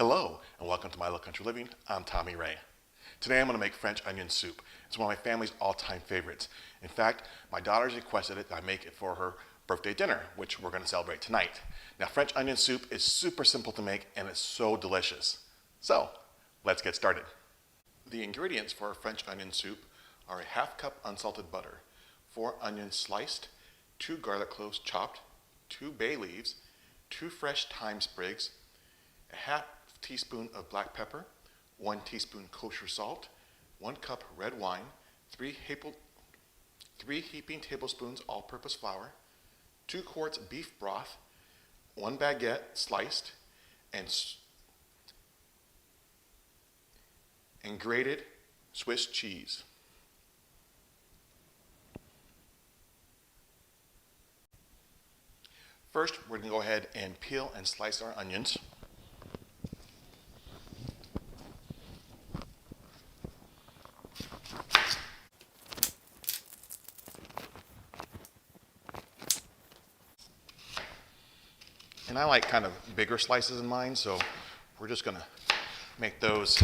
Hello, and welcome to My Little Country Living. I'm Tommy Ray. Today I'm going to make French onion soup. It's one of my family's all-time favorites. In fact, my daughter's requested it that I make it for her birthday dinner, which we're going to celebrate tonight. Now, French onion soup is super simple to make, and it's so delicious. So, let's get started. The ingredients for our French onion soup are a half cup unsalted butter, 4 onions sliced, 2 garlic cloves chopped, 2 bay leaves, 2 fresh thyme sprigs, a half teaspoon of black pepper, 1 teaspoon kosher salt, 1 cup red wine, 3 heaping tablespoons all-purpose flour, 2 quarts beef broth, 1 baguette sliced, and grated Swiss cheese. First, we're going to go ahead and peel and slice our onions. And I like kind of bigger slices in mine, so we're just going to make those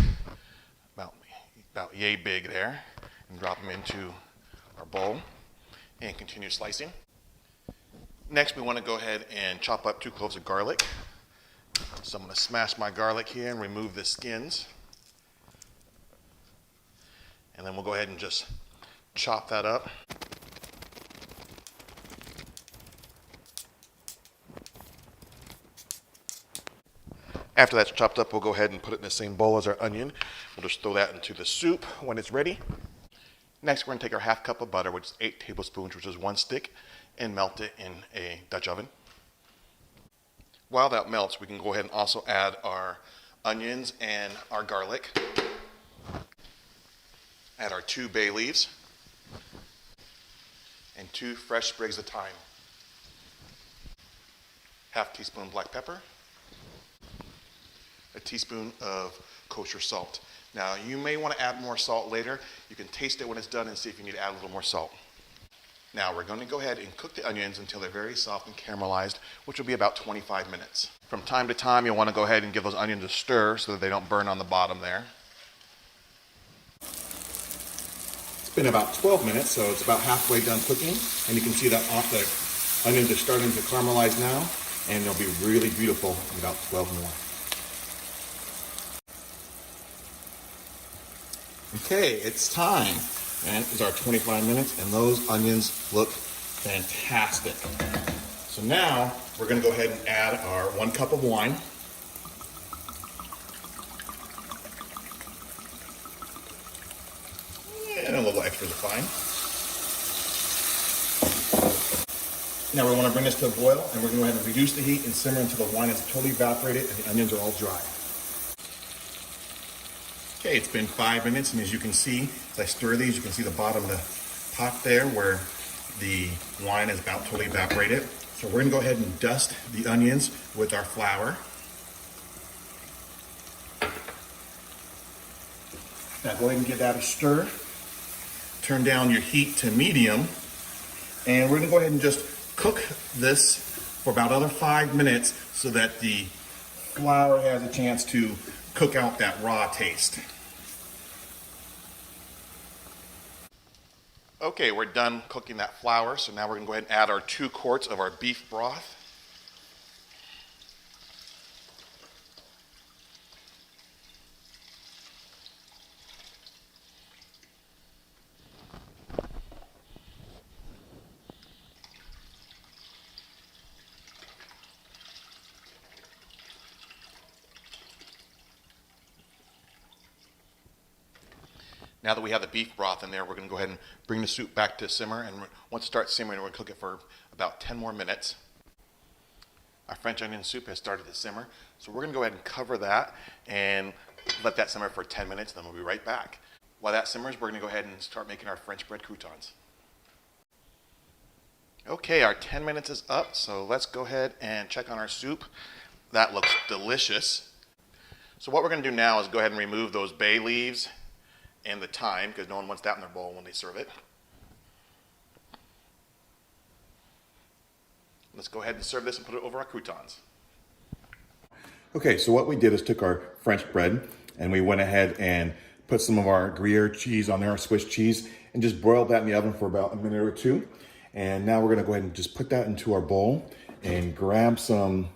about yay big there and drop them into our bowl and continue slicing. Next, we want to go ahead and chop up 2 cloves of garlic. So I'm going to smash my garlic here and remove the skins. And then we'll go ahead and just chop that up. After that's chopped up, we'll go ahead and put it in the same bowl as our onion. We'll just throw that into the soup when it's ready. Next, we're going to take our half cup of butter, which is 8 tablespoons, which is 1 stick, and melt it in a Dutch oven. While that melts, we can go ahead and also add our onions and our garlic. Add our 2 bay leaves and 2 fresh sprigs of thyme. Half teaspoon black pepper. A teaspoon of kosher salt. Now, you may want to add more salt later. You can taste it when it's done and see if you need to add a little more salt. Now, we're going to go ahead and cook the onions until they're very soft and caramelized, which will be about 25 minutes. From time to time, you'll want to go ahead and give those onions a stir so that they don't burn on the bottom there. It's been about 12 minutes, so it's about halfway done cooking. And you can see that the onions are starting to caramelize now, and they'll be really beautiful in about 12 more. Okay, it's time. And it's our 25 minutes, and those onions look fantastic. So now we're going to go ahead and add our 1 cup of wine. And a little extra is fine. Now we want to bring this to a boil, and we're going to go ahead and reduce the heat and simmer until the wine is totally evaporated and the onions are all dry. Okay, it's been 5 minutes, and as you can see, as I stir these, you can see the bottom of the pot there where the wine is about totally evaporated. So we're going to go ahead and dust the onions with our flour. Now go ahead and give that a stir. Turn down your heat to medium, and we're going to go ahead and just cook this for about another 5 minutes so that the flour has a chance to cook out that raw taste. Okay, we're done cooking that flour, so now we're going to go ahead and add our 2 quarts of our beef broth. Now that we have the beef broth in there, we're going to go ahead and bring the soup back to simmer. And once it starts simmering, we're going to cook it for about 10 more minutes. Our French onion soup has started to simmer. So we're going to go ahead and cover that and let that simmer for 10 minutes, then we'll be right back. While that simmers, we're going to go ahead and start making our French bread croutons. Okay, our 10 minutes is up, so let's go ahead and check on our soup. That looks delicious. So what we're going to do now is go ahead and remove those bay leaves and the thyme, because no one wants that in their bowl when they serve it. Let's go ahead and serve this and put it over our croutons. Okay, so what we did is took our French bread and we went ahead and put some of our Gruyere cheese on there, our Swiss cheese, and just boiled that in the oven for about a minute or two. And now we're gonna go ahead and just put that into our bowl and grab some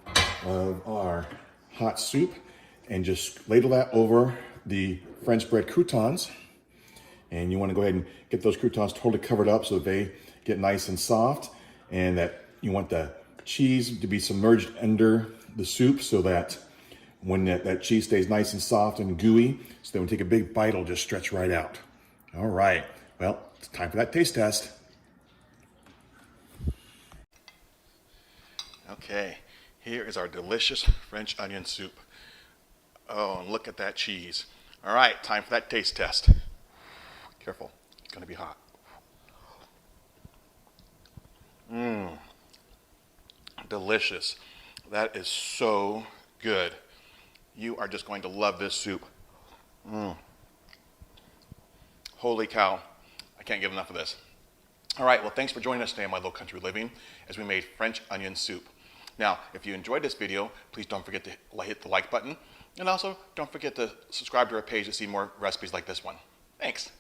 of our hot soup and just ladle that over the French bread croutons. And you wanna go ahead and get those croutons totally covered up so that they get nice and soft, and that you want the cheese to be submerged under the soup so that when that cheese stays nice and soft and gooey, so that when you take a big bite, it'll just stretch right out. All right, well, it's time for that taste test. Okay, here is our delicious French onion soup. Oh, and look at that cheese. All right, time for that taste test. Careful, it's gonna be hot. Delicious. That is so good. You are just going to love this soup. Holy cow. I can't get enough of this. All right, well, thanks for joining us today on My Low Country Living as we made French onion soup. Now, if you enjoyed this video, please don't forget to hit the like button. And also, don't forget to subscribe to our page to see more recipes like this one. Thanks.